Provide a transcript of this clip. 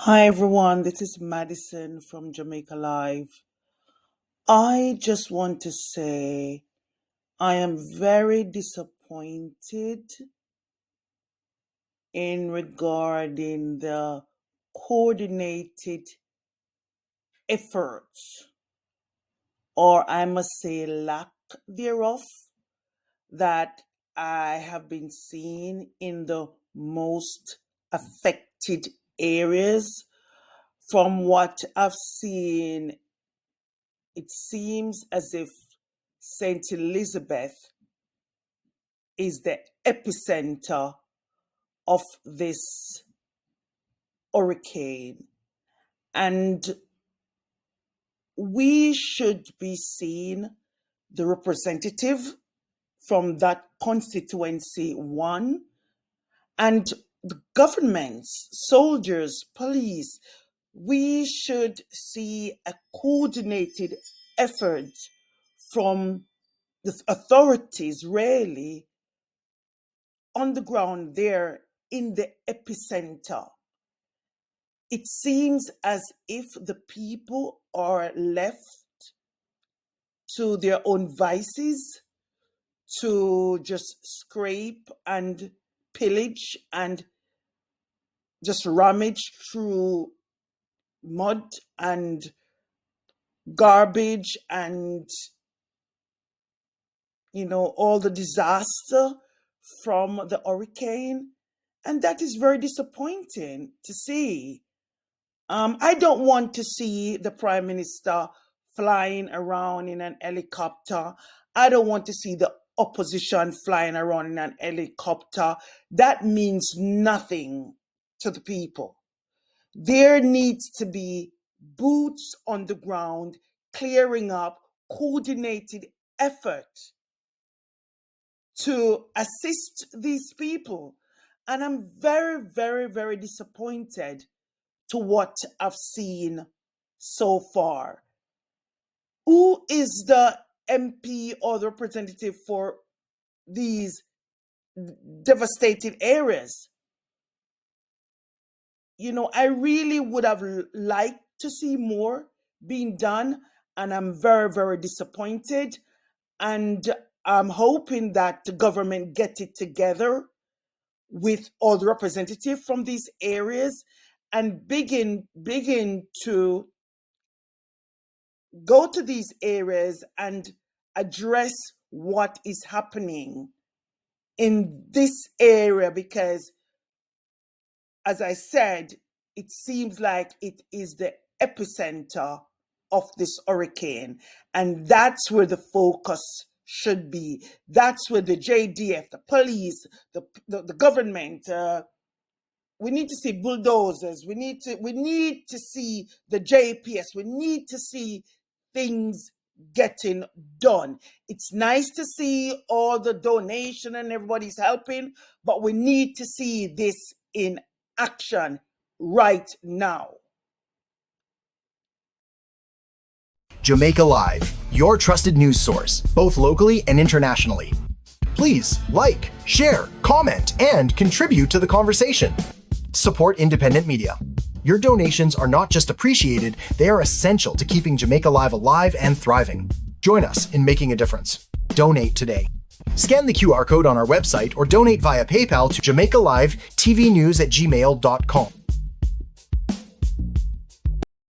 Hi everyone, this is Madison from Jamaica Live. I just want to say I am very disappointed in regarding the coordinated efforts, or I must say lack thereof, that I have been seeing in the most affected areas. From what I've seen, it seems as if St. Elizabeth is the epicenter of this hurricane. And we should be seeing the representative from that constituency one, and the governments, soldiers, police. We should see a coordinated effort from the authorities really on the ground there in the epicenter. It seems as if the people are left to their own vices to just scrape and pillage and just rummage through mud and garbage and all the disaster from the hurricane. And that is very disappointing to see. I don't want to see the Prime Minister flying around in an helicopter. I don't want to see the opposition flying around in an helicopter. That means nothing to the people. There needs to be boots on the ground, clearing up, coordinated effort to assist these people. And I'm very, very, very disappointed to what I've seen so far. Who is the MP or the representative for these devastated areas? I really would have liked to see more being done, and I'm very, very disappointed. And I'm hoping that the government get it together with all the representatives from these areas and begin to go to these areas and address what is happening in this area, because as I said, it seems like it is the epicenter of this hurricane, and that's where the focus should be. That's where the JDF, the police, the government, we need to see bulldozers. We need to see the JPS. We need to see things getting done. It's nice to see all the donation and everybody's helping, but we need to see this in action right now. Jamaica Live, your trusted news source, both locally and internationally. Please like, share, comment, and contribute to the conversation. Support independent media. Your donations are not just appreciated, they are essential to keeping Jamaica Live alive and thriving. Join us in making a difference. Donate today. Scan the QR code on our website or donate via PayPal to JamaicaLiveTVNews@gmail.com.